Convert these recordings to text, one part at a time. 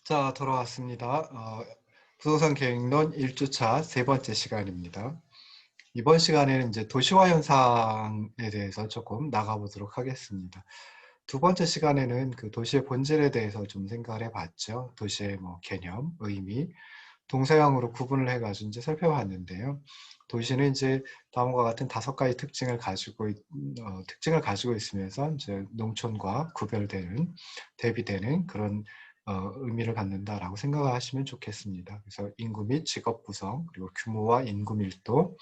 자, 돌아왔습니다. 부동산 계획론 1주차 세 번째 시간입니다. 이번 시간에는 이제 도시화 현상에 대해서 조금 나가보도록 하겠습니다. 두 번째 시간에는 그 도시의 본질에 대해서 좀 생각을 해봤죠. 도시의 뭐 개념, 의미, 동서양으로 구분을 해가지고 이제 살펴봤는데요. 도시는 이제 다음과 같은 다섯 가지 특징을 가지고 있으면서 이제 농촌과 대비되는 그런 의미를 갖는다라고 생각을 하시면 좋겠습니다. 그래서 인구 및 직업 구성, 그리고 규모와 인구 밀도,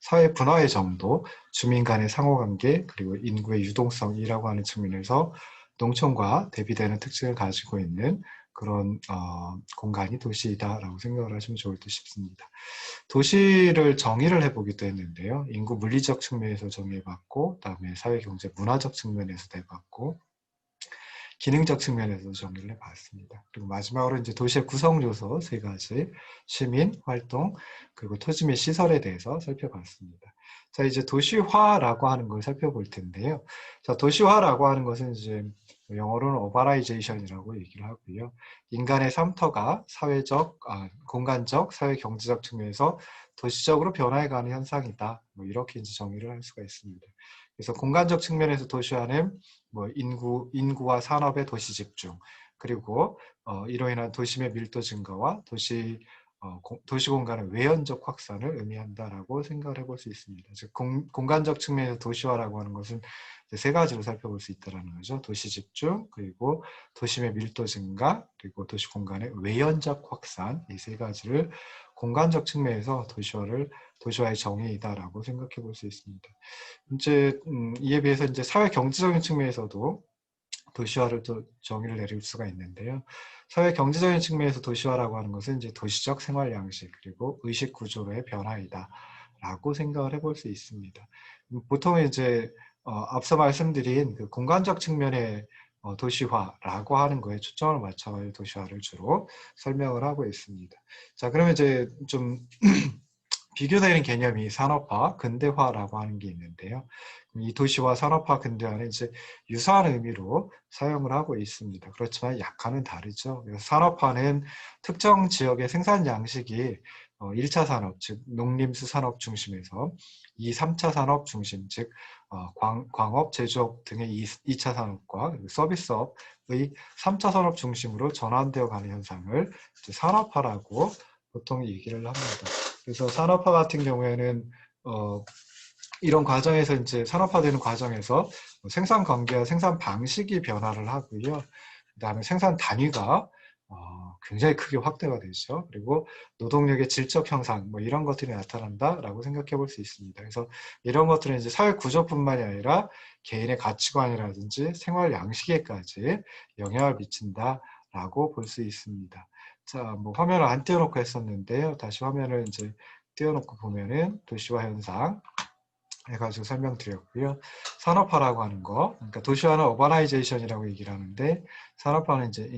사회 분화의 정도, 주민 간의 상호관계, 그리고 인구의 유동성이라고 하는 측면에서 농촌과 대비되는 특징을 가지고 있는 그런 공간이 도시이다라고 생각을 하시면 좋을 듯 싶습니다. 도시를 정의를 해보기도 했는데요. 인구 물리적 측면에서 정의해봤고, 그다음에 사회 경제 문화적 측면에서도 해봤고, 기능적 측면에서 정리를 해봤습니다. 그리고 마지막으로 이제 도시의 구성 요소 세 가지, 시민, 활동, 그리고 토지 및 시설에 대해서 살펴봤습니다. 자, 이제 도시화라고 하는 걸 살펴볼 텐데요. 자, 도시화라고 하는 것은 이제 영어로는 어바라이제이션이라고 얘기를 하고요. 인간의 삶터가 공간적, 사회 경제적 측면에서 도시적으로 변화해가는 현상이다. 뭐 이렇게 이제 정의를 할 수가 있습니다. 그래서 공간적 측면에서 도시화는 뭐 인구와 산업의 도시 집중, 그리고 이로 인한 도심의 밀도 증가와 도시 공간의 외연적 확산을 의미한다라고 생각을 해볼 수 있습니다. 즉 공간적 측면에서 도시화라고 하는 것은 세 가지로 살펴볼 수 있다는 거죠. 도시 집중, 그리고 도심의 밀도 증가, 그리고 도시 공간의 외연적 확산, 이 세 가지를 공간적 측면에서 도시화의 정의이다라고 생각해 볼 수 있습니다. 이제 이에 비해서 이제 사회 경제적인 측면에서도 도시화를 또 정의를 내릴 수가 있는데요. 사회 경제적인 측면에서 도시화라고 하는 것은 이제 도시적 생활 양식 그리고 의식 구조의 변화이다라고 생각을 해볼 수 있습니다. 보통 이제 앞서 말씀드린 그 공간적 측면의 도시화라고 하는 거에 초점을 맞춰 도시화를 주로 설명을 하고 있습니다. 자, 그러면 이제 좀 비교되는 개념이 산업화, 근대화라고 하는 게 있는데요. 이 도시화, 산업화, 근대화는 이제 유사한 의미로 사용을 하고 있습니다. 그렇지만 약간은 다르죠. 그래서 산업화는 특정 지역의 생산 양식이 1차 산업, 즉 농림수 산업 중심에서 2, 3차 산업 중심, 즉 광업, 제조업 등의 2차 산업과 서비스업의 3차 산업 중심으로 전환되어 가는 현상을 산업화라고 보통 얘기를 합니다. 그래서 산업화 같은 경우에는 이런 과정에서 이제 산업화되는 과정에서 생산 관계와 생산 방식이 변화를 하고요. 그다음에 생산 단위가 굉장히 크게 확대가 되죠. 그리고 노동력의 질적 향상 뭐 이런 것들이 나타난다라고 생각해 볼 수 있습니다. 그래서 이런 것들은 이제 사회 구조뿐만이 아니라 개인의 가치관이라든지 생활 양식에까지 영향을 미친다라고 볼 수 있습니다. 자, 뭐 화면을 안 띄워놓고 했었는데요. 다시 화면을 이제 띄워놓고 보면은 도시화 현상 해가지고 설명드렸고요. 산업화라고 하는 거, 그러니까 도시화는 어바나이제이션이라고 얘기를 하는데 산업화는 이제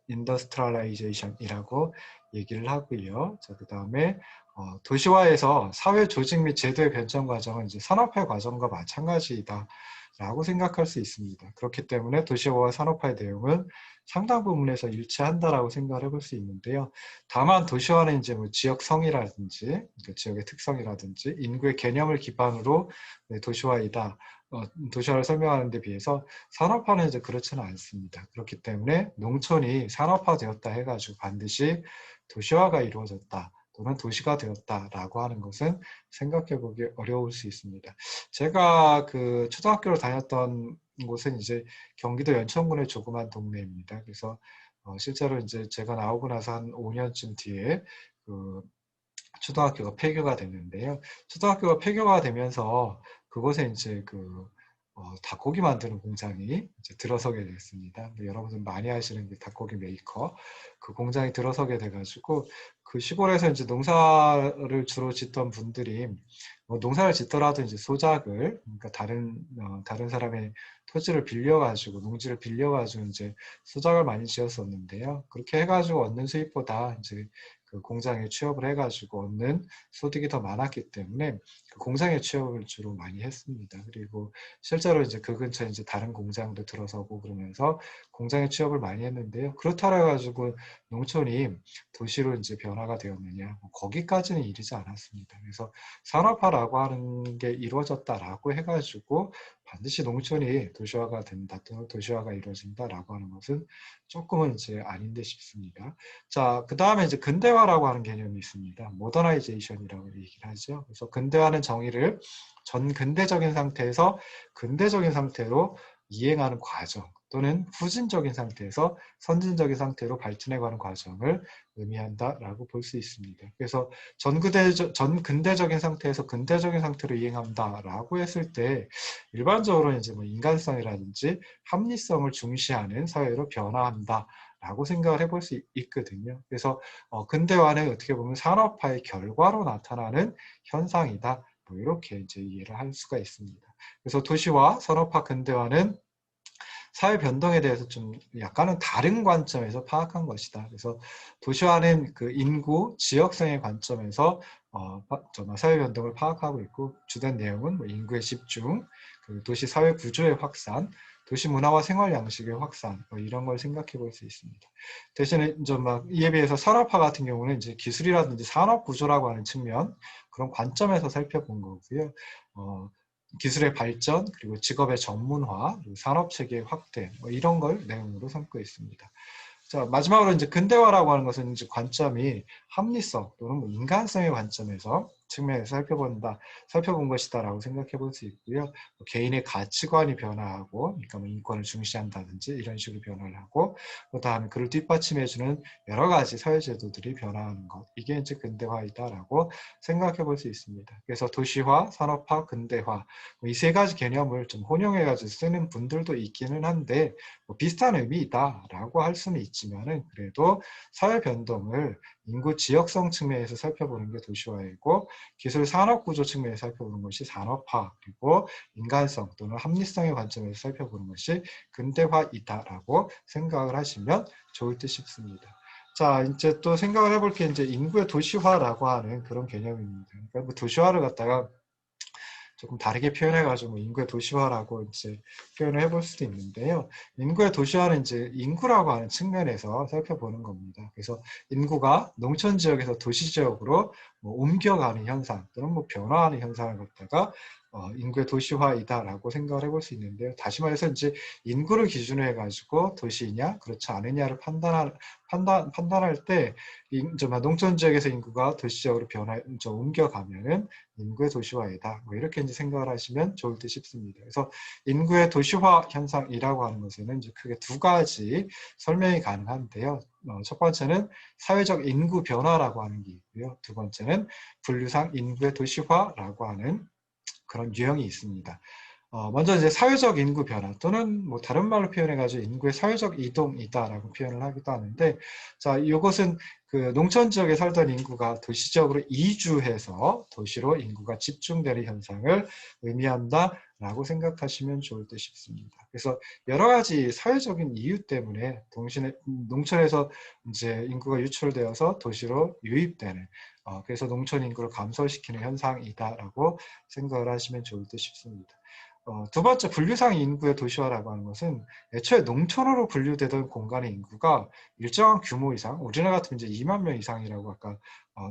인더스트리얼라이제이션이라고 얘기를 하고요. 자, 그다음에 도시화에서 사회 조직 및 제도의 변천 과정은 이제 산업화의 과정과 마찬가지이다라고 생각할 수 있습니다. 그렇기 때문에 도시화와 산업화의 내용은 상당 부분에서 일치한다라고 생각을 해볼 수 있는데요. 다만 도시화는 이제 뭐 지역성이라든지 그러니까 지역의 특성이라든지 인구의 개념을 기반으로 도시화이다. 도시화를 설명하는 데 비해서 산업화는 이제 그렇지는 않습니다. 그렇기 때문에 농촌이 산업화되었다 해가지고 반드시 도시화가 이루어졌다. 또는 도시가 되었다라고 하는 것은 생각해보기 어려울 수 있습니다. 제가 그 초등학교를 다녔던 곳은 이제 경기도 연천군의 조그만 동네입니다. 그래서 실제로 이제 제가 나오고 나서 한 5년쯤 뒤에 그 초등학교가 폐교가 됐는데요. 초등학교가 폐교가 되면서 그곳에 이제 닭고기 만드는 공장이 이제 들어서게 됐습니다. 여러분들 많이 아시는 게 닭고기 메이커 그 공장이 들어서게 돼가지고 그 시골에서 이제 농사를 주로 짓던 분들이 농사를 짓더라도 이제 소작을 그러니까 다른 사람의 토지를 빌려가지고 농지를 빌려가지고 이제 소작을 많이 지었었는데요. 그렇게 해가지고 얻는 수입보다 이제 그 그 공장에 취업을 해가지고 얻는 소득이 더 많았기 때문에 그 공장에 취업을 주로 많이 했습니다. 그리고 실제로 이제 그 근처에 이제 다른 공장도 들어서고 그러면서 공장에 취업을 많이 했는데요. 그렇다고 해가지고 농촌이 도시로 이제 변화가 되었느냐? 뭐 거기까지는 이르지 않았습니다. 그래서 산업화라고 하는 게 이루어졌다라고 해가지고 반드시 농촌이 도시화가 된다 또는 도시화가 이루어진다라고 하는 것은 조금은 이제 아닌데 싶습니다. 자, 그 다음에 이제 근대화라고 하는 개념이 있습니다. 모더나이제이션이라고 얘기를 하죠. 그래서 근대화는 정의를 전 근대적인 상태에서 근대적인 상태로 이행하는 과정 또는 후진적인 상태에서 선진적인 상태로 발전해가는 과정을 의미한다라고 볼 수 있습니다. 그래서 전 근대적인 상태에서 근대적인 상태로 이행한다라고 했을 때 일반적으로 이제 뭐 인간성이라든지 합리성을 중시하는 사회로 변화한다라고 생각을 해볼 수 있거든요. 그래서 근대화는 어떻게 보면 산업화의 결과로 나타나는 현상이다. 뭐 이렇게 이제 이해를 할 수가 있습니다. 그래서 도시화, 산업화, 근대화는 사회 변동에 대해서 좀 약간은 다른 관점에서 파악한 것이다. 그래서 도시화는 그 인구, 지역성의 관점에서 사회 변동을 파악하고 있고 주된 내용은 뭐 인구의 집중, 그 도시 사회 구조의 확산, 도시 문화와 생활 양식의 확산 뭐 이런 걸 생각해 볼 수 있습니다. 대신에 좀 막 이에 비해서 산업화 같은 경우는 이제 기술이라든지 산업 구조라고 하는 측면 그런 관점에서 살펴본 거고요. 기술의 발전, 그리고 직업의 전문화, 그리고 산업체계의 확대, 뭐 이런 걸 내용으로 삼고 있습니다. 자, 마지막으로 이제 근대화라고 하는 것은 이제 관점이 합리성 또는 뭐 인간성의 관점에서 측면에서 살펴본 것이다라고 생각해 볼 수 있고요. 뭐 개인의 가치관이 변화하고, 그러니까 뭐 인권을 중시한다든지 이런 식으로 변화를 하고, 그다음에 그를 뒷받침해주는 여러 가지 사회제도들이 변화하는 것, 이게 이제 근대화이다라고 생각해 볼 수 있습니다. 그래서 도시화, 산업화, 근대화 이 세 가지 개념을 좀 혼용해가지고 쓰는 분들도 있기는 한데 뭐 비슷한 의미이다라고 할 수는 있지만은 그래도 사회 변동을 인구 지역성 측면에서 살펴보는 게 도시화이고 기술 산업 구조 측면에서 살펴보는 것이 산업화 그리고 인간성 또는 합리성의 관점에서 살펴보는 것이 근대화이다라고 생각을 하시면 좋을 듯 싶습니다. 자, 이제 또 생각을 해볼 게 이제 인구의 도시화라고 하는 그런 개념입니다. 그러니까 뭐 도시화를 갖다가 조금 다르게 표현해가지고 인구의 도시화라고 이제 표현을 해볼 수도 있는데요. 인구의 도시화는 이제 인구라고 하는 측면에서 살펴보는 겁니다. 그래서 인구가 농촌 지역에서 도시 지역으로 뭐 옮겨가는 현상 또는 뭐 변화하는 현상을 갖다가 인구의 도시화이다라고 생각을 해볼 수 있는데요. 다시 말해서 이제 인구를 기준으로 해가지고 도시이냐 그렇지 않느냐를 판단할 때 농촌 지역에서 인구가 도시 지역으로 옮겨가면은 인구의 도시화이다. 뭐 이렇게 이제 생각을 하시면 좋을 듯 싶습니다. 그래서 인구의 도시화 현상이라고 하는 것에는 이제 크게 두 가지 설명이 가능한데요. 첫 번째는 사회적 인구 변화라고 하는 게 있고요. 두 번째는 분류상 인구의 도시화라고 하는 그런 유형이 있습니다. 먼저 이제 사회적 인구 변화 또는 뭐 다른 말로 표현해가지고 인구의 사회적 이동이다라고 표현을 하기도 하는데, 자, 이것은 그 농촌 지역에 살던 인구가 도시 지역으로 이주해서 도시로 인구가 집중되는 현상을 의미한다라고 생각하시면 좋을 듯 싶습니다. 그래서 여러 가지 사회적인 이유 때문에 농촌에서 이제 인구가 유출되어서 도시로 유입되는 그래서 농촌 인구를 감소시키는 현상이다라고 생각을 하시면 좋을 듯 싶습니다. 두 번째 분류상 인구의 도시화라고 하는 것은 애초에 농촌으로 분류되던 공간의 인구가 일정한 규모 이상, 우리나라 같으면 이제 2만 명 이상이라고 아까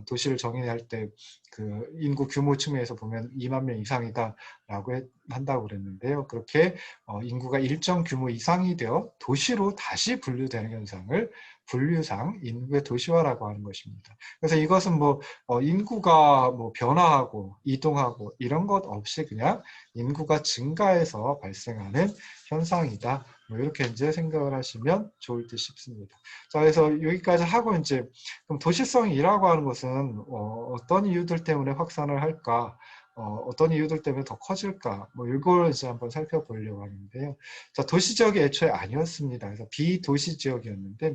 도시를 정의할 때 그 인구 규모 측면에서 보면 2만 명 이상이다라고 한다고 그랬는데요. 그렇게 인구가 일정 규모 이상이 되어 도시로 다시 분류되는 현상을 분류상 인구의 도시화라고 하는 것입니다. 그래서 이것은 뭐 인구가 뭐 변화하고 이동하고 이런 것 없이 그냥 인구가 증가해서 발생하는 현상이다. 뭐 이렇게 이제 생각을 하시면 좋을 듯 싶습니다. 자, 그래서 여기까지 하고 이제 그럼 도시성이라고 하는 것은 어떤 이유들 때문에 확산을 할까? 어떤 이유들 때문에 더 커질까? 뭐 이걸 이제 한번 살펴보려고 하는데요. 자, 도시 지역이 애초에 아니었습니다. 그래서 비도시 지역이었는데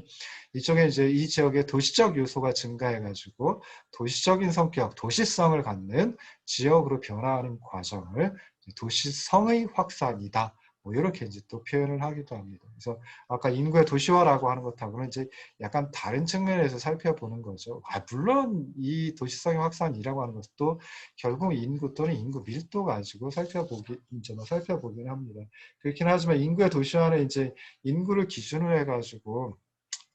이쪽에 이제 이 지역의 도시적 요소가 증가해가지고 도시적인 성격, 도시성을 갖는 지역으로 변화하는 과정을 도시성의 확산이다. 뭐 이렇게 이제 또 표현을 하기도 합니다. 그래서 아까 인구의 도시화라고 하는 것하고는 이제 약간 다른 측면에서 살펴보는 거죠. 물론 이 도시성의 확산이라고 하는 것도 결국 인구 또는 인구 밀도 가지고 살펴보긴 합니다. 그렇긴 하지만 인구의 도시화는 이제 인구를 기준으로 해가지고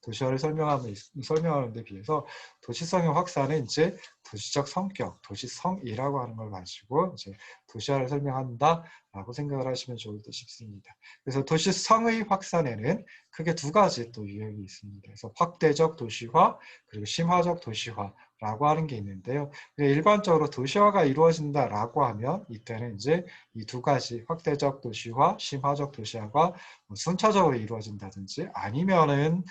도시화를 설명하는 데 비해서 도시성의 확산은 이제 도시적 성격, 도시성이라고 하는 걸 가지고 이제 도시화를 설명한다라고 생각을 하시면 좋을 듯 싶습니다. 그래서 도시성의 확산에는 크게 두 가지 또 유형이 있습니다. 그래서 확대적 도시화 그리고 심화적 도시화라고 하는 게 있는데요. 일반적으로 도시화가 이루어진다라고 하면 이때는 이제 이 두 가지 확대적 도시화, 심화적 도시화가 순차적으로 이루어진다든지 아니면은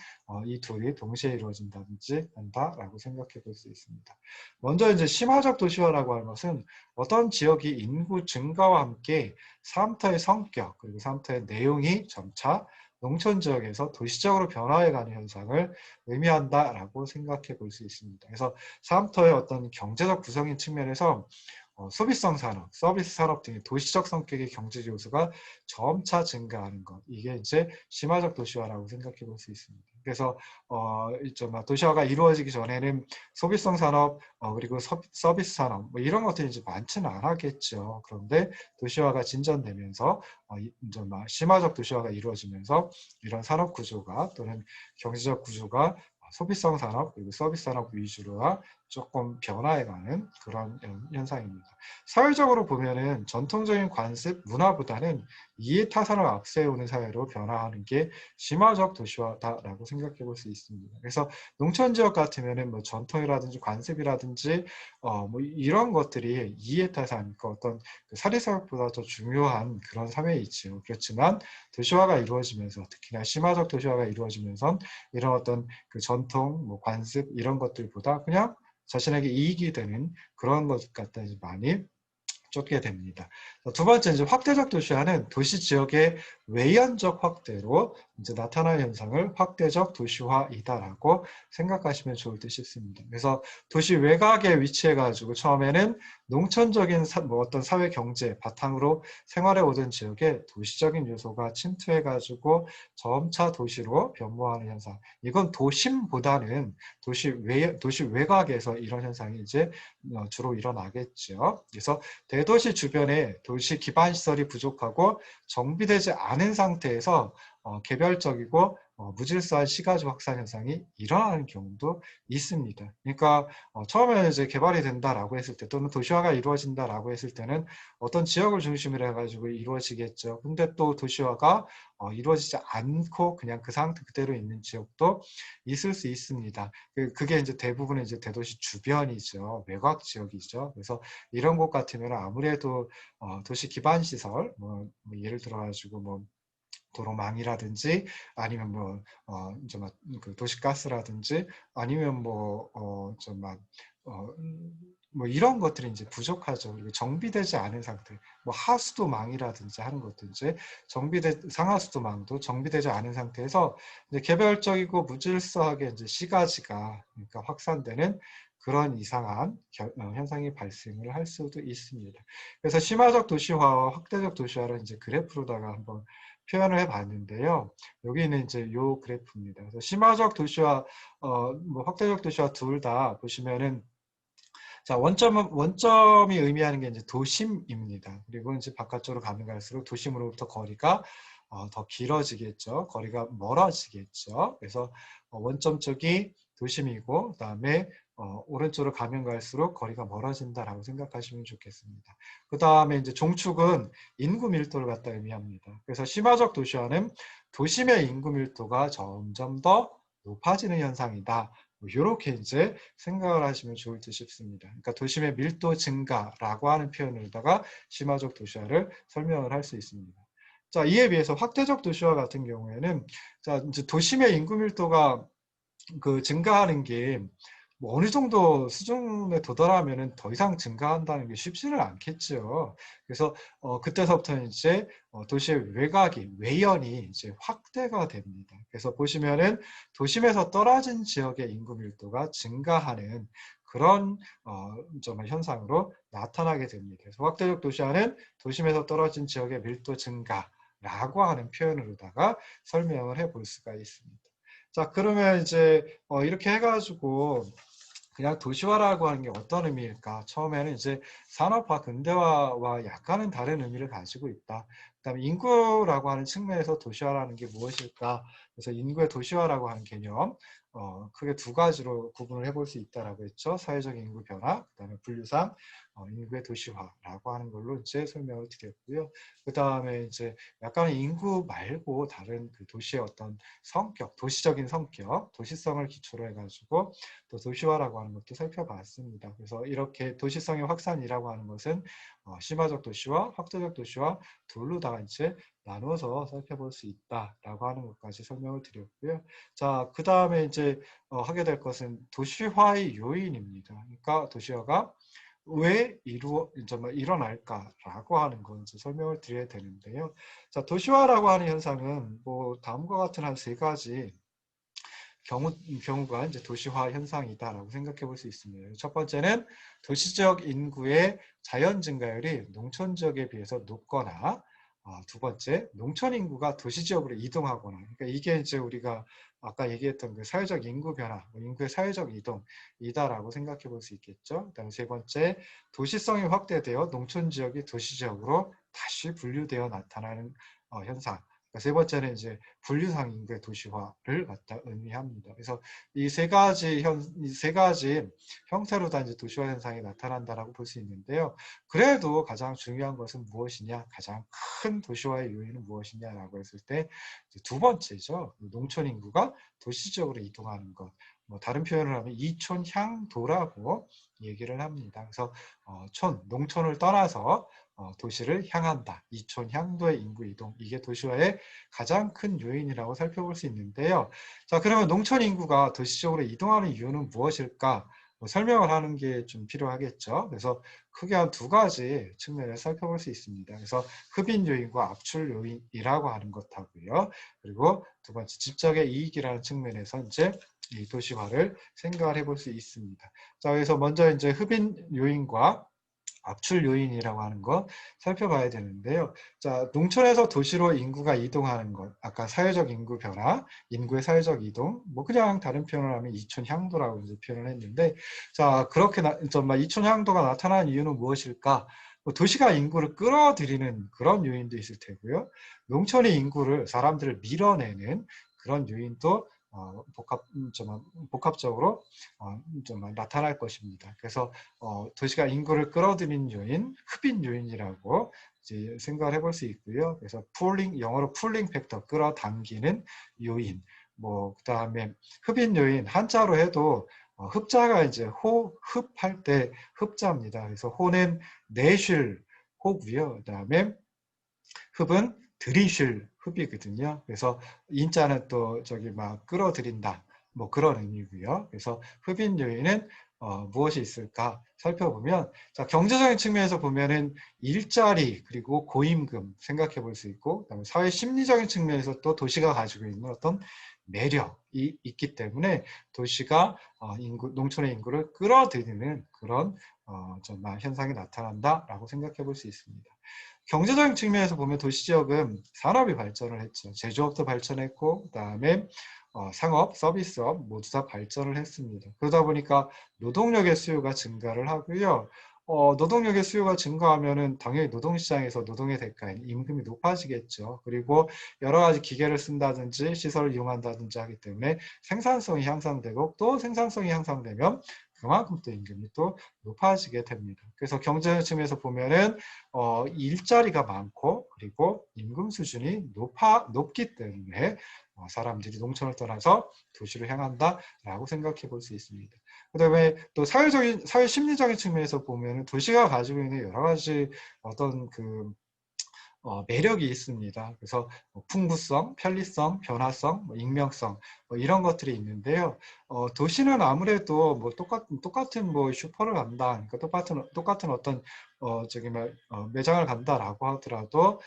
이 둘이 동시에 이루어진다든지 한다라고 생각해 볼 수 있습니다. 먼저 이제 심화적 도시화라고 하는 것은 어떤 지역이 인구 증가와 함께 사람터의 성격 그리고 사람터의 내용이 점차 농촌 지역에서 도시적으로 변화해가는 현상을 의미한다라고 생각해 볼 수 있습니다. 그래서 사람터의 어떤 경제적 구성인 측면에서 소비성 산업, 서비스 산업 등의 도시적 성격의 경제 요소가 점차 증가하는 것. 이게 이제 심화적 도시화라고 생각해 볼 수 있습니다. 그래서 도시화가 이루어지기 전에는 소비성 산업 그리고 서비스 산업 뭐 이런 것들이 이제 많지는 않았겠죠. 그런데 도시화가 진전되면서 심화적 도시화가 이루어지면서 이런 산업 구조가 또는 경제적 구조가 소비성 산업 그리고 서비스 산업 위주로가 조금 변화해가는 그런 현상입니다. 사회적으로 보면은 전통적인 관습 문화보다는 이해타산을 앞세우는 사회로 변화하는 게 심화적 도시화다라고 생각해 볼 수 있습니다. 그래서 농촌 지역 같으면은 뭐 전통이라든지 관습이라든지 뭐 이런 것들이 이해타산, 그 어떤 사리사욕보다 더 중요한 그런 사회에 있죠. 그렇지만 도시화가 이루어지면서 특히나 심화적 도시화가 이루어지면서 이런 어떤 그 전통, 뭐 관습 이런 것들보다 그냥 자신에게 이익이 되는 그런 것 갖다 많이 쫓게 됩니다. 두 번째, 이제 확대적 도시화는 도시 지역의 외연적 확대로 이제 나타나는 현상을 확대적 도시화이다라고 생각하시면 좋을 듯 싶습니다. 그래서 도시 외곽에 위치해가지고 처음에는 농촌적인 뭐 어떤 사회 경제 바탕으로 생활해 오던 지역에 도시적인 요소가 침투해가지고 점차 도시로 변모하는 현상. 이건 도심보다는 도시 외곽에서 이런 현상이 이제 주로 일어나겠죠. 그래서 대도시 주변에 도시 기반 시설이 부족하고 정비되지 않은 상태에서 개별적이고 무질서한 시가지 확산 현상이 일어나는 경우도 있습니다. 그러니까 처음에는 이제 개발이 된다라고 했을 때 또는 도시화가 이루어진다라고 했을 때는 어떤 지역을 중심으로 해가지고 이루어지겠죠. 근데 또 도시화가 이루어지지 않고 그냥 그 상태 그대로 있는 지역도 있을 수 있습니다. 그게 이제 대부분은 이제 대도시 주변이죠. 외곽 지역이죠. 그래서 이런 곳 같으면 아무래도 도시 기반 시설, 뭐 예를 들어 가지고 뭐 도로망이라든지 아니면 그 도시가스라든지 아니면 뭐 이런 것들이 이제 부족하죠. 그리고 정비되지 않은 상태, 뭐 하수도망이라든지 하는 것도 이제 상하수도망도 정비되지 않은 상태에서 이제 개별적이고 무질서하게 이제 시가지가 그러니까 확산되는 그런 이상한 현상이 발생을 할 수도 있습니다. 그래서 심화적 도시화와 확대적 도시화를 이제 그래프로다가 한번 표현을 해봤는데요. 여기는 이제 요 그래프입니다. 그래서 심화적 도시화, 뭐 확대적 도시화 둘 다 보시면은 자, 원점이 의미하는 게 이제 도심입니다. 그리고 이제 바깥쪽으로 가면 갈수록 도심으로부터 거리가 더 길어지겠죠. 거리가 멀어지겠죠. 그래서 원점 쪽이 도심이고, 그 다음에 오른쪽으로 가면 갈수록 거리가 멀어진다라고 생각하시면 좋겠습니다. 그 다음에 이제 종축은 인구 밀도를 갖다 의미합니다. 그래서 심화적 도시화는 도심의 인구 밀도가 점점 더 높아지는 현상이다. 이렇게 이제 생각을 하시면 좋을 듯 싶습니다. 그러니까 도심의 밀도 증가라고 하는 표현으로다가 심화적 도시화를 설명을 할 수 있습니다. 자, 이에 비해서 확대적 도시화 같은 경우에는 자, 이제 도심의 인구 밀도가 증가하는 게 뭐 어느 정도 수준에 도달하면은 더 이상 증가한다는 게 쉽지는 않겠죠. 그래서 그때서부터는 이제 도시의 외연이 이제 확대가 됩니다. 그래서 보시면은 도심에서 떨어진 지역의 인구 밀도가 증가하는 그런 현상으로 나타나게 됩니다. 그래서 확대적 도시화는 도심에서 떨어진 지역의 밀도 증가 라고 하는 표현으로다가 설명을 해 볼 수가 있습니다. 자, 그러면 이제 이렇게 해가지고 그냥 도시화라고 하는 게 어떤 의미일까? 처음에는 이제 산업화, 근대화와 약간은 다른 의미를 가지고 있다. 그다음에 인구라고 하는 측면에서 도시화라는 게 무엇일까? 그래서 인구의 도시화라고 하는 개념, 크게 두 가지로 구분을 해볼 수 있다라고 했죠. 사회적 인구 변화, 그다음에 분류상 인구의 도시화라고 하는 걸로 이제 설명을 드렸고요. 그다음에 이제 약간 인구 말고 다른 그 도시의 어떤 성격, 도시적인 성격, 도시성을 기초로 해가지고 또 도시화라고 하는 것도 살펴봤습니다. 그래서 이렇게 도시성의 확산이라고 하는 것은 심화적 도시화, 확대적 도시화 둘로 다 이제 나누어서 살펴볼 수 있다라고 하는 것까지 설명을 드렸고요. 자, 그 다음에 이제 하게 될 것은 도시화의 요인입니다. 그러니까 도시화가 왜 일어날까라고 하는 건 이제 설명을 드려야 되는데요. 자, 도시화라고 하는 현상은 뭐 다음과 같은 한 세 가지 경우가 이제 도시화 현상이다라고 생각해 볼 수 있습니다. 첫 번째는 도시적 인구의 자연 증가율이 농촌 지역에 비해서 높거나, 두 번째, 농촌 인구가 도시 지역으로 이동하거나, 그러니까 이게 이제 우리가 아까 얘기했던 그 사회적 인구 변화, 인구의 사회적 이동이다라고 생각해 볼 수 있겠죠. 그다음에 세 번째, 도시성이 확대되어 농촌 지역이 도시 지역으로 다시 분류되어 나타나는 현상. 세 번째는 이제 분류상 인구의 도시화를 갖다 의미합니다. 그래서 이 세 가지 형태로 다 이제 도시화 현상이 나타난다라고 볼 수 있는데요. 그래도 가장 중요한 것은 무엇이냐, 가장 큰 도시화의 요인은 무엇이냐라고 했을 때 두 번째죠. 농촌 인구가 도시 지역으로 이동하는 것. 뭐 다른 표현을 하면 이촌향도라고 얘기를 합니다. 그래서 농촌을 떠나서 도시를 향한다. 이촌 향도의 인구 이동. 이게 도시화의 가장 큰 요인이라고 살펴볼 수 있는데요. 자, 그러면 농촌 인구가 도시적으로 이동하는 이유는 무엇일까? 뭐 설명을 하는 게 좀 필요하겠죠. 그래서 크게 한 두 가지 측면을 살펴볼 수 있습니다. 그래서 흡인 요인과 압출 요인이라고 하는 것하고요. 그리고 두 번째 집적의 이익이라는 측면에서 이제 이 도시화를 생각을 해볼 수 있습니다. 자, 그래서 먼저 이제 흡인 요인과 압출 요인이라고 하는 거 살펴봐야 되는데요. 자, 농촌에서 도시로 인구가 이동하는 것, 아까 사회적 인구 변화, 인구의 사회적 이동, 뭐 그냥 다른 표현을 하면 이촌 향도라고 이제 표현을 했는데, 자, 그렇게 이촌 향도가 나타나는 이유는 무엇일까? 뭐 도시가 인구를 끌어들이는 그런 요인도 있을 테고요. 농촌의 인구를 사람들을 밀어내는 그런 요인도 복합적으로 좀 나타날 것입니다. 그래서 도시가 인구를 끌어들이는 요인, 흡인 요인이라고 이제 생각을 해볼 수 있고요. 그래서 영어로 풀링 팩터, 끌어당기는 요인. 뭐 그다음에 흡인 요인, 한자로 해도 흡자가 이제 흡할 때 흡자입니다. 그래서 호는 내쉴 호고요. 그다음에 흡은 들이쉴 흡이거든요. 그래서 인자는 또 저기 막 끌어들인다. 뭐 그런 의미고요. 그래서 흡인 요인은 무엇이 있을까 살펴보면, 자, 경제적인 측면에서 보면은 일자리 그리고 고임금 생각해 볼 수 있고, 그다음에 사회 심리적인 측면에서 또 도시가 가지고 있는 어떤 매력이 있기 때문에 도시가 농촌의 인구를 끌어들이는 그런 정말 현상이 나타난다라고 생각해 볼 수 있습니다. 경제적인 측면에서 보면 도시지역은 산업이 발전을 했죠. 제조업도 발전했고, 그다음에 상업, 서비스업 모두 다 발전을 했습니다. 그러다 보니까 노동력의 수요가 증가를 하고요. 노동력의 수요가 증가하면은 당연히 노동시장에서 노동의 대가인 임금이 높아지겠죠. 그리고 여러 가지 기계를 쓴다든지 시설을 이용한다든지 하기 때문에 생산성이 향상되고, 또 생산성이 향상되면 그만큼 또 임금이 또 높아지게 됩니다. 그래서 경제 측면에서 보면은 일자리가 많고, 그리고 임금 수준이 높기 때문에 사람들이 농촌을 떠나서 도시를 향한다라고 생각해 볼 수 있습니다. 그다음에 또 사회 심리적인 측면에서 보면 도시가 가지고 있는 여러 가지 어떤 그 매력이 있습니다. 그래서 풍부성, 편리성, 변화성, 익명성 이런 것들이 있는데요. 도시는 아무래도 뭐 똑같은 뭐 슈퍼를 간다, 그러니까 똑같은 어떤 매장을 간다라고 하더라도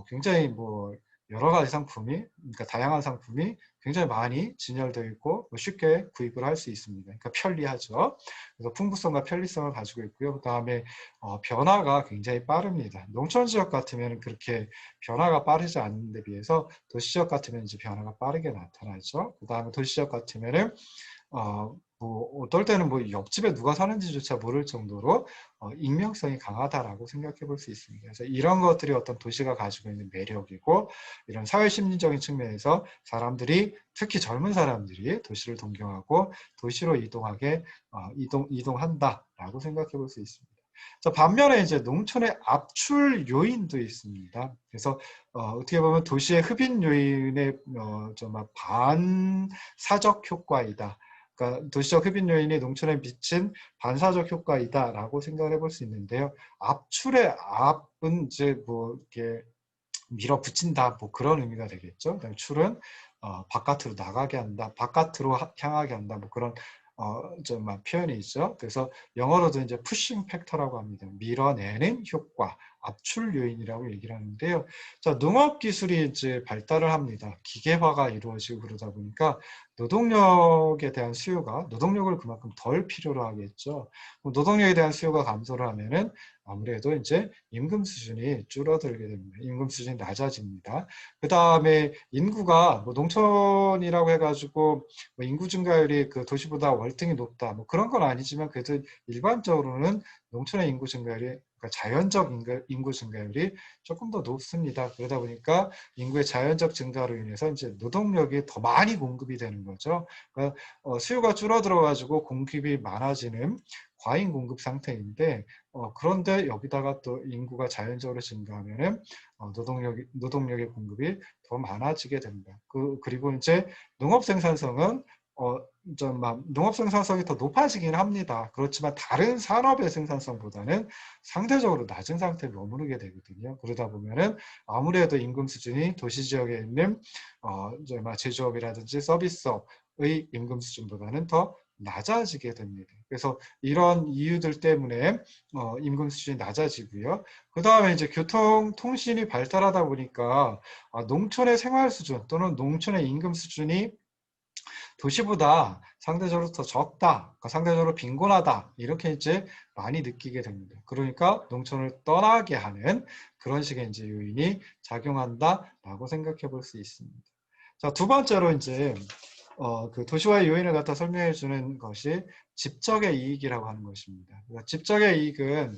굉장히 뭐 여러 가지 상품이, 그러니까 다양한 상품이 굉장히 많이 진열되어 있고 쉽게 구입을 할 수 있습니다. 그러니까 편리하죠. 그래서 풍부성과 편리성을 가지고 있고요. 그 다음에 변화가 굉장히 빠릅니다. 농촌 지역 같으면 그렇게 변화가 빠르지 않는 데 비해서 도시 지역 같으면 이제 변화가 빠르게 나타나죠. 그 다음에 도시 지역 같으면은 뭐 어떨 때는 뭐 옆집에 누가 사는지조차 모를 정도로 익명성이 강하다라고 생각해 볼 수 있습니다. 그래서 이런 것들이 어떤 도시가 가지고 있는 매력이고, 이런 사회 심리적인 측면에서 사람들이, 특히 젊은 사람들이 도시를 동경하고 도시로 이동한다라고 생각해 볼 수 있습니다. 자, 반면에 이제 농촌의 압출 요인도 있습니다. 그래서 어떻게 보면 도시의 흡인 요인의 좀 반사적 효과이다. 그러니까 도시적 흡인 요인이 농촌에 미친 반사적 효과이다라고 생각을 해볼 수 있는데요. 압출의 압은 이제 뭐 이렇게 밀어붙인다, 뭐 그런 의미가 되겠죠. 그다음에 출은 바깥으로 나가게 한다, 바깥으로 향하게 한다, 뭐 그런 표현이 있죠. 그래서 영어로도 이제 푸싱 팩터라고 합니다. 밀어내는 효과, 압출 요인이라고 얘기를 하는데요. 자, 농업 기술이 이제 발달을 합니다. 기계화가 이루어지고 그러다 보니까 노동력에 대한 수요가, 노동력을 그만큼 덜 필요로 하겠죠. 노동력에 대한 수요가 감소를 하면은 아무래도 이제 임금 수준이 줄어들게 됩니다. 임금 수준이 낮아집니다. 그 다음에 인구가 뭐 농촌이라고 해가지고 뭐 인구 증가율이 그 도시보다 월등히 높다, 뭐 그런 건 아니지만 그래도 일반적으로는 농촌의 인구 증가율이, 그러니까 자연적 인구 증가율이 조금 더 높습니다. 그러다 보니까 인구의 자연적 증가로 인해서 이제 노동력이 더 많이 공급이 되는 거죠. 그러니까 수요가 줄어들어 가지고 공급이 많아지는 과잉 공급 상태인데, 그런데 여기다가 또 인구가 자연적으로 증가하면은 노동력의 공급이 더 많아지게 됩니다. 그리고 이제 농업 생산성은 농업 생산성이 더 높아지긴 합니다. 그렇지만 다른 산업의 생산성보다는 상대적으로 낮은 상태에 머무르게 되거든요. 그러다 보면은 아무래도 임금 수준이 도시 지역에 있는 제조업이라든지 서비스업의 임금 수준보다는 더 낮아지게 됩니다. 그래서 이런 이유들 때문에 임금 수준이 낮아지고요. 그 다음에 이제 교통, 통신이 발달하다 보니까 농촌의 생활 수준 또는 농촌의 임금 수준이 도시보다 상대적으로 더 적다, 그러니까 상대적으로 빈곤하다, 이렇게 이제 많이 느끼게 됩니다. 그러니까 농촌을 떠나게 하는 그런 식의 이제 요인이 작용한다라고 생각해 볼 수 있습니다. 자, 두 번째로 이제 그 도시화의 요인을 갖다 설명해 주는 것이 집적의 이익이라고 하는 것입니다. 그러니까 집적의 이익은,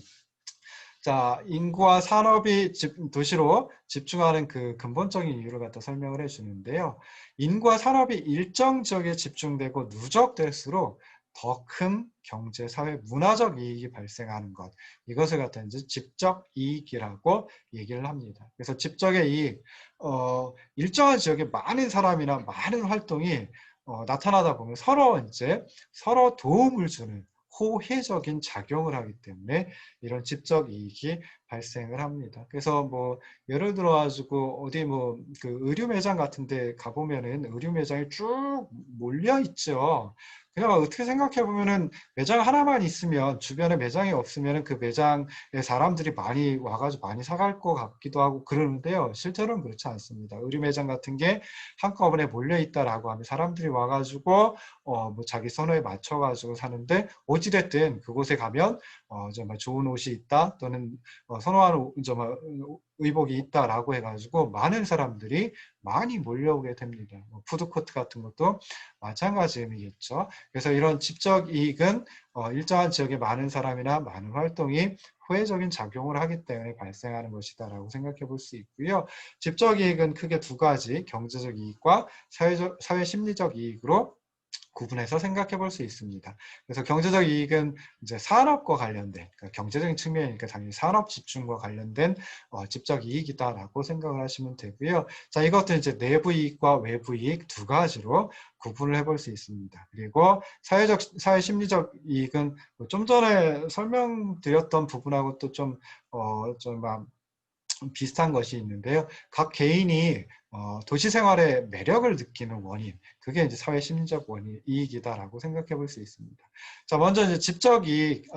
자, 인구와 산업이 도시로 집중하는 그 근본적인 이유를 갖다 설명을 해주는데요. 인구와 산업이 일정 지역에 집중되고 누적될수록 더 큰 경제, 사회, 문화적 이익이 발생하는 것, 이것을 갖다 이제 집적 이익이라고 얘기를 합니다. 그래서 집적의 이익, 일정한 지역에 많은 사람이나 많은 활동이 나타나다 보면 서로 도움을 주는 호혜적인 작용을 하기 때문에 이런 집적 이익이 발생을 합니다. 그래서 뭐 예를 들어 가지고 어디 뭐 그 의류 매장 같은 데 가보면은 의류 매장이 쭉 몰려 있죠. 그냥 어떻게 생각해 보면은 매장 하나만 있으면, 주변에 매장이 없으면은 그 매장에 사람들이 많이 와가지고 많이 사갈 것 같기도 하고 그러는데요. 실제로는 그렇지 않습니다. 의류 매장 같은 게 한꺼번에 몰려 있다라고 하면 사람들이 와가지고 뭐 자기 선호에 맞춰가지고 사는데, 어찌됐든 그곳에 가면 정말 좋은 옷이 있다, 또는 선호하는 정말 의복이 있다라고 해가지고 많은 사람들이 많이 몰려오게 됩니다. 푸드코트 같은 것도 마찬가지 의미겠죠. 그래서 이런 집적 이익은 일정한 지역에 많은 사람이나 많은 활동이 호혜적인 작용을 하기 때문에 발생하는 것이다라고 생각해 볼 수 있고요. 집적 이익은 크게 두 가지, 경제적 이익과 사회 심리적 이익으로 구분해서 생각해 볼 수 있습니다. 그래서 경제적 이익은 이제 산업과 관련된, 그러니까 경제적인 측면이니까 당연히 산업 집중과 관련된 집적 이익이다라고 생각을 하시면 되고요. 자, 이것도 이제 내부 이익과 외부 이익 두 가지로 구분을 해볼 수 있습니다. 그리고 사회 심리적 이익은 좀 전에 설명드렸던 부분하고 또 비슷한 것이 있는데요. 각 개인이 도시 생활의 매력을 느끼는 원인, 그게 이제 사회 심리적 이익이다라고 생각해 볼 수 있습니다. 자, 먼저 이제 집적 이익,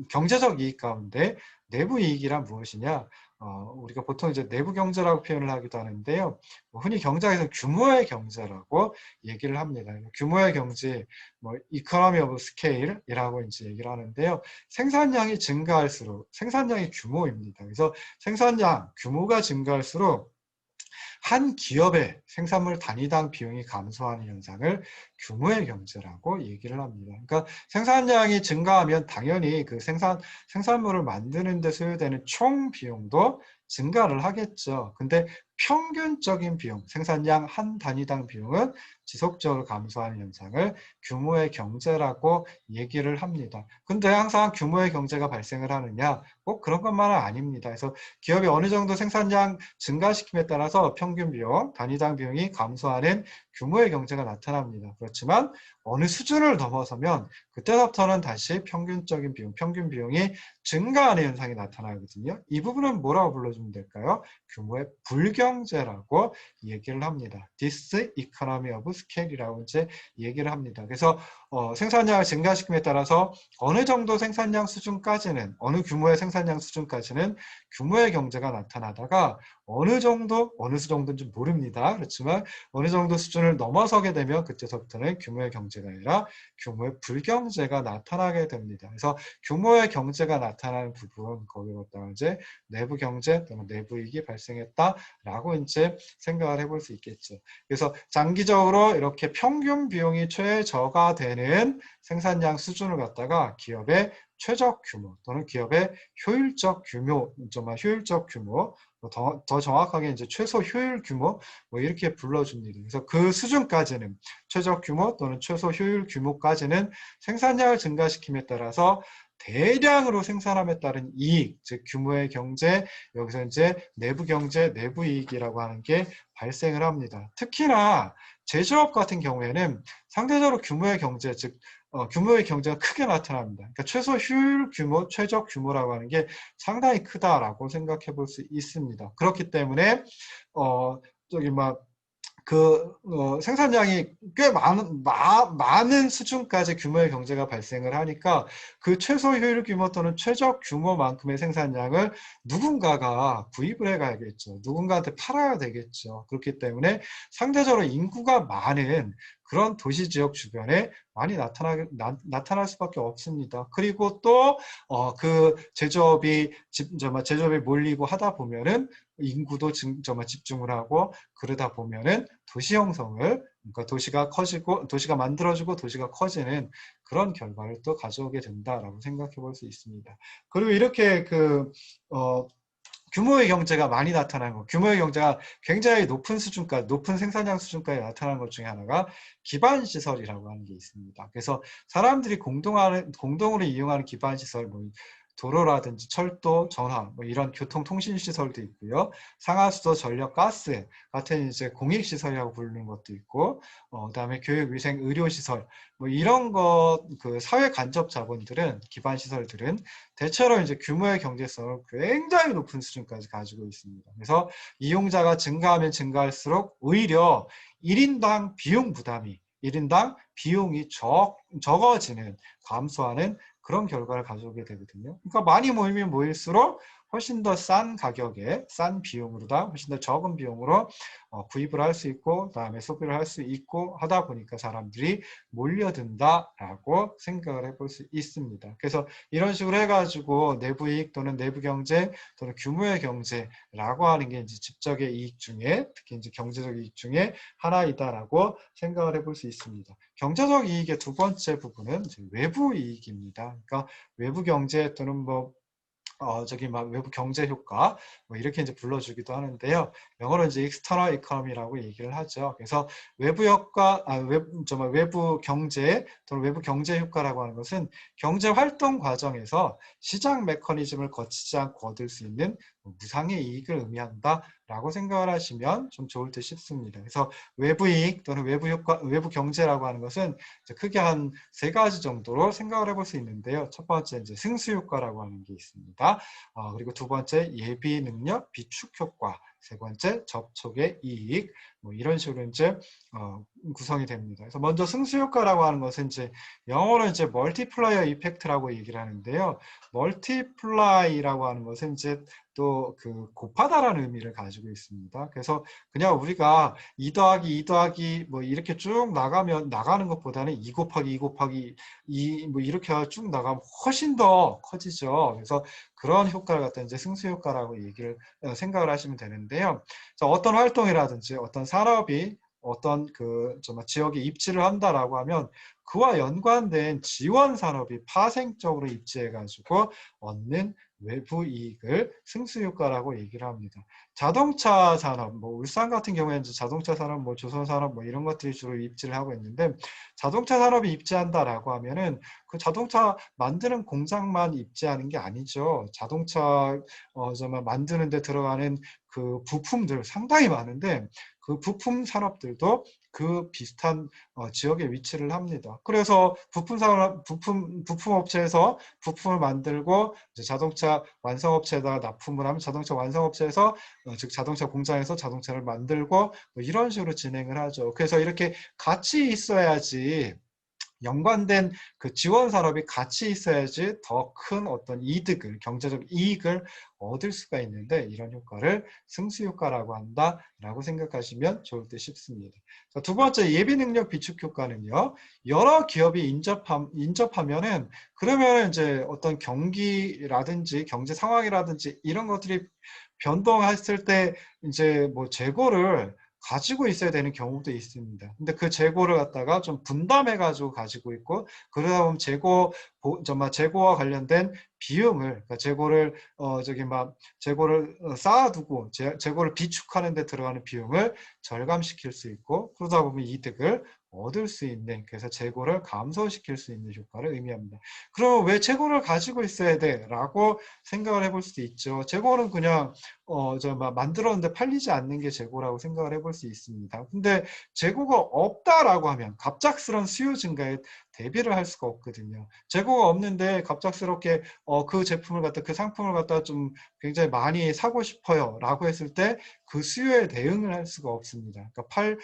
경제적 이익 가운데 내부 이익이란 무엇이냐? 우리가 보통 이제 내부 경제라고 표현을 하기도 하는데요. 뭐 흔히 경제에서 규모의 경제라고 얘기를 합니다. 규모의 경제, 뭐 economy of scale이라고 이제 얘기를 하는데요. 생산량이 증가할수록 생산량이 규모입니다. 그래서 생산량, 규모가 증가할수록 한 기업의 생산물 단위당 비용이 감소하는 현상을 규모의 경제라고 얘기를 합니다. 그러니까 생산량이 증가하면 당연히 그 생산물을 만드는 데 소요되는 총 비용도 증가를 하겠죠. 근데 평균적인 비용, 생산량 한 단위당 비용은 지속적으로 감소하는 현상을 규모의 경제라고 얘기를 합니다. 근데 항상 규모의 경제가 발생을 하느냐? 꼭 그런 것만은 아닙니다. 그래서 기업이 어느 정도 생산량 증가시킴에 따라서 평균 비용, 단위당 비용이 감소하는 규모의 경제가 나타납니다. 그렇지만 어느 수준을 넘어서면 그때부터는 다시 평균적인 비용, 평균 비용이 증가하는 현상이 나타나거든요. 이 부분은 뭐라고 불러주면 될까요? 규모의 불경제라고 얘기를 합니다. Diseconomy of Scale이라고 이제 얘기를 합니다. 그래서 생산량을 증가시킴에 따라서 어느 정도 생산량 수준까지는, 어느 규모의 생산량 수준까지는 규모의 경제가 나타나다가 어느 수 정도인지 모릅니다. 그렇지만 어느 정도 수준을 넘어서게 되면 그때서부터는 규모의 경제가 아니라 규모의 불경제가 나타나게 됩니다. 그래서 규모의 경제가 나타나는 부분, 거기에다가 이제 내부 경제 또는 내부 이익이 발생했다라고 이제 생각을 해볼 수 있겠죠. 그래서 장기적으로 이렇게 평균 비용이 최저가 되는 생산량 수준을 갖다가 기업의 최적 규모 또는 기업의 효율적 규모, 효율적 규모, 더 정확하게 이제 최소 효율 규모 뭐 이렇게 불러줍니다. 그래서 그 수준까지는 최적 규모 또는 최소 효율 규모까지는 생산량을 증가시킴에 따라서 대량으로 생산함에 따른 이익, 즉 규모의 경제, 여기서 이제 내부 경제, 내부 이익이라고 하는 게 발생을 합니다. 특히나 제조업 같은 경우에는 상대적으로 규모의 경제, 즉 규모의 경제가 크게 나타납니다. 그러니까 최소 효율 규모, 최적 규모라고 하는 게 상당히 크다라고 생각해 볼 수 있습니다. 그렇기 때문에 저기 생산량이 꽤 많은 수준까지 규모의 경제가 발생을 하니까 그 최소 효율 규모 또는 최적 규모만큼의 생산량을 누군가가 구입을 해가야겠죠. 누군가한테 팔아야 되겠죠. 그렇기 때문에 상대적으로 인구가 많은 그런 도시 지역 주변에 많이 나타날 수밖에 없습니다. 그리고 또 그 제조업이 몰리고 하다 보면은 인구도 집중을 하고 그러다 보면은 도시 형성을, 그러니까 도시가 커지고 도시가 만들어지고 도시가 커지는 그런 결과를 또 가져오게 된다라고 생각해 볼 수 있습니다. 그리고 이렇게 규모의 경제가 많이 나타나는 것, 규모의 경제가 굉장히 높은 수준까지, 높은 생산량 수준까지 나타나는 것 중에 하나가 기반시설이라고 하는 게 있습니다. 그래서 사람들이 공동으로 이용하는 기반시설, 뭐 도로라든지 철도, 전화, 뭐 이런 교통통신시설도 있고요. 상하수도, 전력, 가스 같은 이제 공익시설이라고 부르는 것도 있고, 그다음에 교육, 위생, 의료시설, 뭐 이런 그 사회 간접 자본들은, 기반시설들은 대체로 이제 규모의 경제성을 굉장히 높은 수준까지 가지고 있습니다. 그래서 이용자가 증가하면 증가할수록 오히려 1인당 비용 부담이, 1인당 비용이 적어지는, 감소하는 그런 결과를 가져오게 되거든요. 그러니까 많이 모이면 모일수록 훨씬 더 싼 가격에, 싼 비용으로다, 훨씬 더 적은 비용으로 구입을 할 수 있고, 그다음에 소비를 할 수 있고 하다 보니까 사람들이 몰려든다라고 생각을 해볼 수 있습니다. 그래서 이런 식으로 해가지고 내부 이익 또는 내부 경제 또는 규모의 경제라고 하는 게 이제 집적의 이익 중에, 특히 이제 경제적 이익 중에 하나이다라고 생각을 해볼 수 있습니다. 경제적 이익의 두 번째 부분은 외부 이익입니다. 그러니까 외부 경제 또는 외부 경제 효과, 뭐 이렇게 이제 불러주기도 하는데요. 영어로 이제 external economy라고 얘기를 하죠. 그래서 외부 효과, 외부 경제 또는 외부 경제 효과라고 하는 것은 경제 활동 과정에서 시장 메커니즘을 거치지 않고 얻을 수 있는 무상의 이익을 의미한다라고 생각을 하시면 좀 좋을 듯 싶습니다. 그래서 외부 이익 또는 외부 효과, 외부 경제라고 하는 것은 크게 한 세 가지 정도로 생각을 해볼 수 있는데요. 첫 번째 이제 승수 효과라고 하는 게 있습니다. 그리고 두 번째 예비 능력 비축 효과, 세 번째 접촉의 이익, 뭐 이런 식으로 이제 구성이 됩니다. 그래서 먼저 승수효과라고 하는 것은 이제 영어로 이제 멀티플라이어 이펙트라고 얘기를 하는데요. 멀티플라이라고 하는 것은 이제 또 그 곱하다라는 의미를 가지고 있습니다. 그래서 그냥 우리가 2 더하기 2 더하기 뭐 이렇게 쭉 나가는 것보다는 2 곱하기 2 곱하기 2 뭐 이렇게 쭉 나가면 훨씬 더 커지죠. 그래서 그런 효과를 갖다 이제 승수 효과라고 얘기를 생각을 하시면 되는데요. 자, 어떤 활동이라든지 어떤 산업이 어떤 그 지역에 입지를 한다라고 하면 그와 연관된 지원 산업이 파생적으로 입지해 가지고 얻는 외부 이익을 승수 효과라고 얘기를 합니다. 자동차 산업, 뭐 울산 같은 경우에는 자동차 산업, 뭐 조선 산업 뭐 이런 것들이 주로 입지를 하고 있는데 자동차 산업이 입지한다라고 하면은 그 자동차 만드는 공장만 입지하는 게 아니죠. 자동차 정말 만드는 데 들어가는 그 부품들 상당히 많은데 그 부품 산업들도 그 비슷한 지역에 위치를 합니다. 그래서 부품 산업, 부품 업체에서 부품을 만들고 이제 자동차 완성업체에다가 납품을 하면 자동차 완성업체에서 즉 자동차 공장에서 자동차를 만들고 뭐 이런 식으로 진행을 하죠. 그래서 이렇게 같이 있어야지 연관된 그 지원 산업이 같이 있어야지 더 큰 어떤 이득을, 경제적 이익을 얻을 수가 있는데 이런 효과를 승수 효과라고 한다라고 생각하시면 좋을 듯 싶습니다. 자, 두 번째 예비 능력 비축 효과는요. 여러 기업이 인접하면은 그러면 이제 어떤 경기라든지 경제 상황이라든지 이런 것들이 변동했을 때 이제 뭐 재고를 가지고 있어야 되는 경우도 있습니다. 근데 그 재고를 갖다가 좀 분담해 가지고 가지고 있고 그러다 보면 재고와 관련된 비용을 그러니까 재고를 재고를 쌓아두고 재고를 비축하는 데 들어가는 비용을 절감시킬 수 있고 그러다 보면 이득을 얻을 수 있는 그래서 재고를 감소시킬 수 있는 효과를 의미합니다. 그럼 왜 재고를 가지고 있어야 돼?라고 생각을 해볼 수도 있죠. 재고는 그냥 만들었는데 팔리지 않는 게 재고라고 생각을 해볼 수 있습니다. 근데 재고가 없다라고 하면 갑작스런 수요 증가에 대비를 할 수가 없거든요. 재고가 없는데 갑작스럽게 그 제품을 갖다 그 상품을 갖다 좀 굉장히 많이 사고 싶어요라고 했을 때 그 수요에 대응을 할 수가 없습니다. 그러니까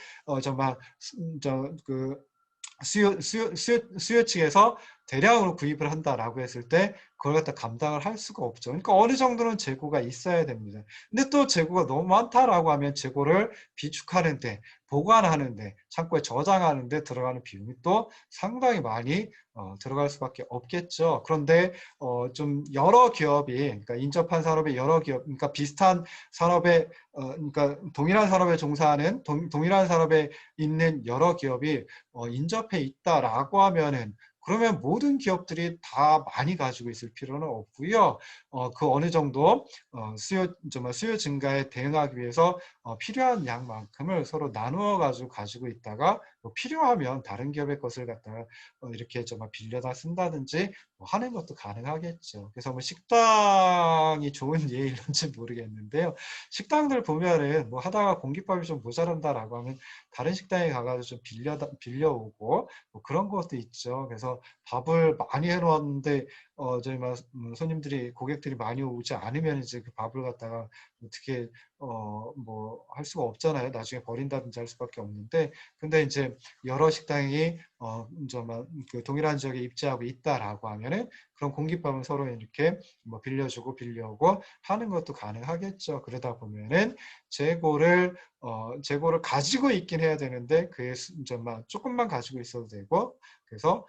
수요 측에서 대량으로 구입을 한다라고 했을 때 그걸 갖다 감당을 할 수가 없죠. 그러니까 어느 정도는 재고가 있어야 됩니다. 근데 또 재고가 너무 많다라고 하면 재고를 비축하는데 보관하는데 창고에 저장하는데 들어가는 비용이 또 상당히 많이 들어갈 수밖에 없겠죠. 그런데 좀 여러 기업이 그러니까 인접한 산업의 여러 기업 그러니까 비슷한 산업에 그러니까 동일한 산업에 종사하는 동일한 산업에 있는 여러 기업이 인접해 있다라고 하면은 그러면 모든 기업들이 다 많이 가지고 있을 필요는 없고요. 그 어느 정도 수요 증가에 대응하기 위해서 필요한 양만큼을 서로 나누어 가지고 있다가 뭐 필요하면 다른 기업의 것을 갖다가 이렇게 빌려다 쓴다든지 뭐 하는 것도 가능하겠죠. 그래서 뭐 식당이 좋은 예일런지 모르겠는데요. 식당들 보면은 뭐 하다가 공깃밥이 좀 모자란다라고 하면 다른 식당에 가가지고 좀 빌려오고 뭐 그런 것도 있죠. 그래서 밥을 많이 해놓았는데 손님들이 고객들이 많이 오지 않으면 이제 그 밥을 갖다가 어떻게 뭐 할 수가 없잖아요. 나중에 버린다든지 할 수밖에 없는데 근데 이제 여러 식당이 그 동일한 지역에 입지하고 있다라고 하면은 그런 공깃밥은 서로 이렇게 뭐 빌려주고 빌려오고 하는 것도 가능하겠죠. 그러다 보면은 재고를 가지고 있긴 해야 되는데 그게 조금만 가지고 있어도 되고 그래서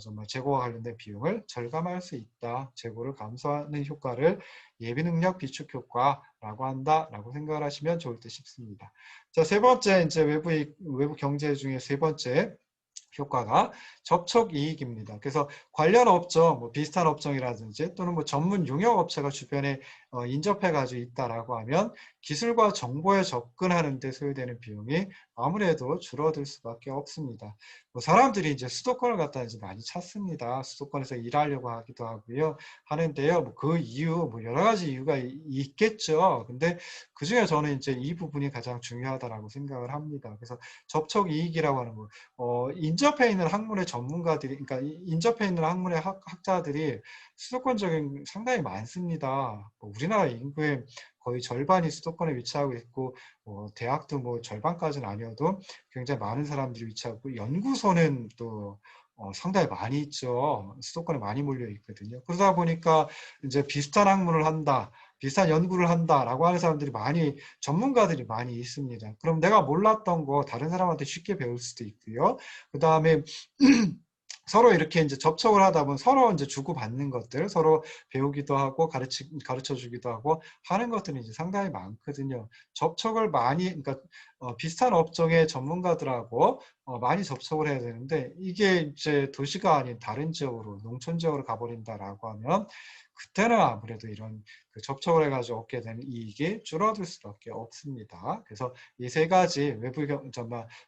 정말 재고와 관련된 비용을 절감할 수 있다. 재고를 감소하는 효과를 예비능력 비축 효과라고 한다라고 생각을 하시면 좋을 듯 싶습니다. 자, 세 번째 이제 외부 경제 중에 세 번째 효과가 접촉 이익입니다. 그래서 관련 업종, 뭐 비슷한 업종이라든지 또는 뭐 전문 용역 업체가 주변에 인접해 가지고 있다라고 하면 기술과 정보에 접근하는 데 소요되는 비용이 아무래도 줄어들 수밖에 없습니다. 뭐 사람들이 이제 수도권을 갖다 이제 많이 찾습니다. 수도권에서 일하려고 하기도 하고요. 하는데요. 뭐 그 이유, 뭐 여러 가지 이유가 있겠죠. 근데 그 중에 저는 이제 이 부분이 가장 중요하다라고 생각을 합니다. 그래서 접촉 이익이라고 하는 거, 인접해 있는 학문의 전문가들이, 그러니까 인접해 있는 학문의 학자들이 수도권 적인 상당히 많습니다. 뭐 우리나라 인구의 거의 절반이 수도권에 위치하고 있고 대학도 뭐 절반까지는 아니어도 굉장히 많은 사람들이 위치하고 연구소는 또 상당히 많이 있죠. 수도권에 많이 몰려 있거든요. 그러다 보니까 이제 비슷한 학문을 한다, 비슷한 연구를 한다라고 하는 사람들이 많이 전문가들이 많이 있습니다. 그럼 내가 몰랐던 거 다른 사람한테 쉽게 배울 수도 있고요. 그 다음에 서로 이렇게 이제 접촉을 하다 보면 서로 이제 주고받는 것들, 서로 배우기도 하고 가르쳐 주기도 하고 하는 것들이 이제 상당히 많거든요. 접촉을 많이, 그러니까 비슷한 업종의 전문가들하고 많이 접촉을 해야 되는데 이게 이제 도시가 아닌 다른 지역으로, 농촌 지역으로 가버린다라고 하면 그때는 아무래도 이런 그 접촉을 해가지고 얻게 되는 이익이 줄어들 수밖에 없습니다. 그래서 이 세 가지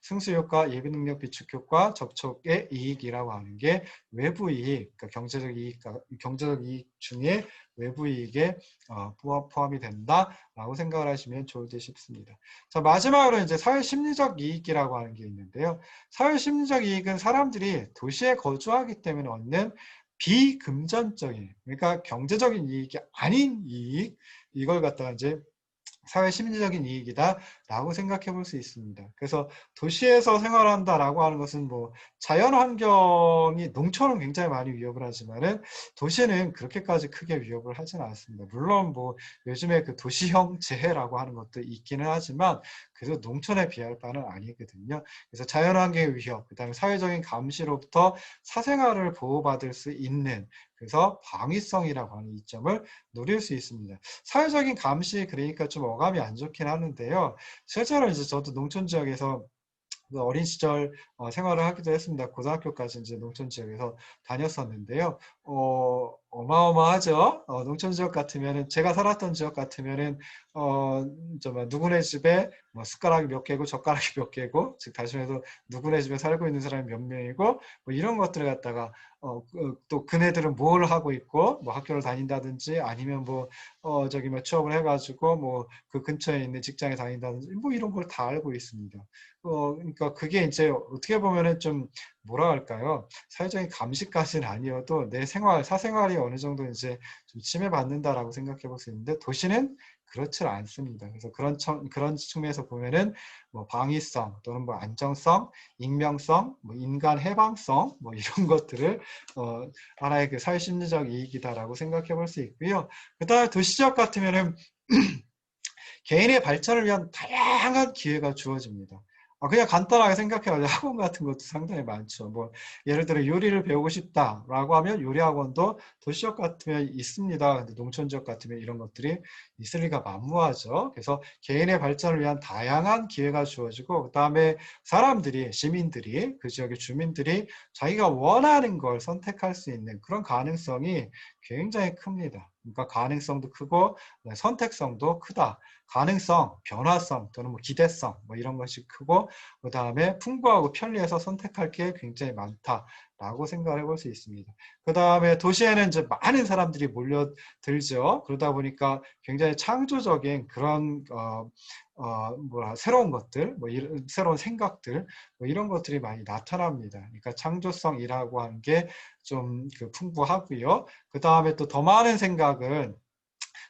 승수효과, 예비능력 비축효과, 접촉의 이익이라고 하는 게 외부 이익, 그러니까 경제적 이익 중에 외부 이익에 포함이 된다라고 생각을 하시면 좋을 듯 싶습니다. 자, 마지막으로 이제 사회심리적 이익이라고 하는 게 있는데요. 사회심리적 이익은 사람들이 도시에 거주하기 때문에 얻는 비금전적인, 그러니까 경제적인 이익이 아닌 이익, 이걸 갖다가 이제 사회심리적인 이익이다라고 생각해 볼 수 있습니다. 그래서 도시에서 생활한다라고 하는 것은 뭐 자연환경이, 농촌은 굉장히 많이 위협을 하지만은 도시는 그렇게까지 크게 위협을 하지는 않습니다. 물론 뭐 요즘에 그 도시형 재해라고 하는 것도 있기는 하지만 그래도 농촌에 비할 바는 아니거든요. 그래서 자연환경의 위협, 그다음에 사회적인 감시로부터 사생활을 보호받을 수 있는, 그래서 방위성이라고 하는 이점을 누릴 수 있습니다. 사회적인 감시, 그러니까 좀 어감이 안 좋긴 하는데요. 실제로 이제 저도 농촌 지역에서 어린 시절 생활을 하기도 했습니다. 고등학교까지 이제 농촌 지역에서 다녔었는데요. 어마어마하죠. 농촌 지역 같으면은, 제가 살았던 지역 같으면은 누구네 집에 뭐 숟가락이 몇 개고 젓가락이 몇 개고, 즉 다시 말해서 누구네 집에 살고 있는 사람이 몇 명이고, 뭐 이런 것들을 갖다가 또 그네들은 뭘 하고 있고, 뭐 학교를 다닌다든지 아니면 뭐 뭐 취업을 해가지고 뭐 그 근처에 있는 직장에 다닌다든지 뭐 이런 걸 다 알고 있습니다. 그러니까 그게 이제 어떻게 보면은 좀 뭐라 할까요? 사회적인 감시까지는 아니어도 내 사생활이 어느 정도 이제 좀 침해받는다라고 생각해 볼 수 있는데, 도시는 그렇지 않습니다. 그래서 그런 측면에서 보면은 뭐 방위성 또는 뭐 안정성, 익명성, 뭐 인간 해방성, 뭐 이런 것들을 하나의 그 사회심리적 이익이다라고 생각해 볼 수 있고요. 그다음에 도시지역 같으면은 개인의 발전을 위한 다양한 기회가 주어집니다. 그냥 간단하게 생각해가지고 학원 같은 것도 상당히 많죠. 뭐 예를 들어 요리를 배우고 싶다라고 하면 요리 학원도 도시지역 같으면 있습니다. 근데 농촌 지역 같으면 이런 것들이 있을 리가 만무하죠. 그래서 개인의 발전을 위한 다양한 기회가 주어지고, 그다음에 사람들이, 시민들이, 그 지역의 주민들이 자기가 원하는 걸 선택할 수 있는 그런 가능성이 굉장히 큽니다. 그러니까 가능성도 크고 선택성도 크다. 가능성, 변화성 또는 뭐 기대성 뭐 이런 것이 크고, 그 다음에 풍부하고 편리해서 선택할 게 굉장히 많다라고 생각을 해볼 수 있습니다. 그 다음에 도시에는 이제 많은 사람들이 몰려들죠. 그러다 보니까 굉장히 창조적인 그런 새로운 것들, 새로운 생각들, 뭐 이런 것들이 많이 나타납니다. 그러니까 창조성이라고 하는 게 좀 풍부하고요. 그 다음에 또 더 많은 생각은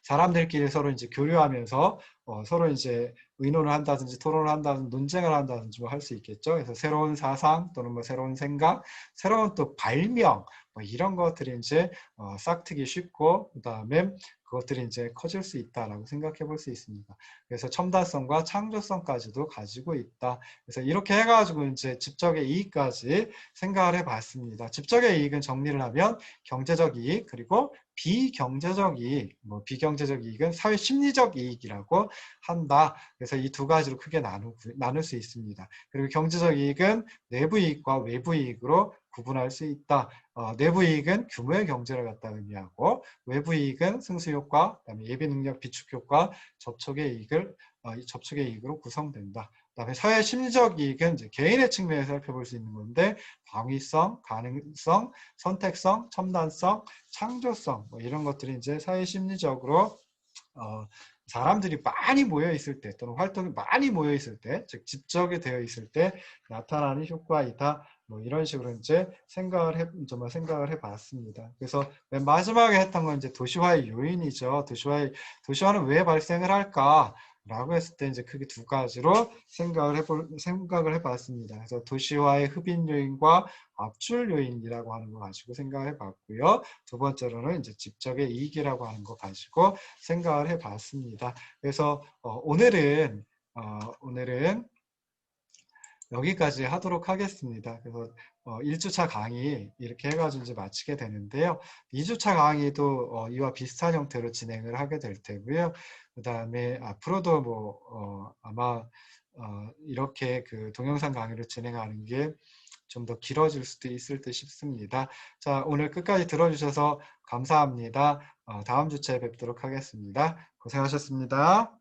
사람들끼리 서로 이제 교류하면서 서로 이제 의논을 한다든지 토론을 한다든지 논쟁을 한다든지 뭐 할 수 있겠죠. 그래서 새로운 사상 또는 뭐 새로운 생각, 새로운 또 발명 뭐 이런 것들이 이제 싹트기 쉽고, 그다음에 그것들이 이제 커질 수 있다라고 생각해 볼 수 있습니다. 그래서 첨단성과 창조성까지도 가지고 있다. 그래서 이렇게 해가지고 이제 집적의 이익까지 생각을 해봤습니다. 집적의 이익은 정리를 하면 경제적 이익, 그리고 비경제적 이익, 비경제적 이익은 사회 심리적 이익이라고 한다. 그래서 이 두 가지로 크게 나눌 수 있습니다. 그리고 경제적 이익은 내부 이익과 외부 이익으로 구분할 수 있다. 내부 이익은 규모의 경제를 갖다 의미하고, 외부 이익은 승수효과, 그다음에 예비능력 비축효과, 접촉의 이익으로 구성된다. 그다음에 사회 심리적 이익은 이제 개인의 측면에서 살펴볼 수 있는 건데, 방위성, 가능성, 선택성, 첨단성, 창조성 뭐 이런 것들이 이제 사회 심리적으로 사람들이 많이 모여 있을 때 또는 활동이 많이 모여 있을 때, 즉 집적이 되어 있을 때 나타나는 효과이다 뭐 이런 식으로 이제 정말 생각을 해봤습니다. 그래서 맨 마지막에 했던 건 이제 도시화의 요인이죠. 도시화는 왜 발생을 할까? 라고 했을 때 이제 크게 두 가지로 생각을 해봤습니다. 그래서 도시화의 흡인 요인과 압출 요인이라고 하는 거 가지고 생각을 해봤고요. 두 번째로는 이제 직접의 이익이라고 하는 거 가지고 생각을 해봤습니다. 그래서 오늘은 여기까지 하도록 하겠습니다. 그래서 1주차 강의 이렇게 해가지고 이제 마치게 되는데요. 2주차 강의도 이와 비슷한 형태로 진행을 하게 될 테고요. 그 다음에 앞으로도 아마 이렇게 그 동영상 강의를 진행하는 게 좀 더 길어질 수도 있을 듯 싶습니다. 자, 오늘 끝까지 들어주셔서 감사합니다. 다음 주차에 뵙도록 하겠습니다. 고생하셨습니다.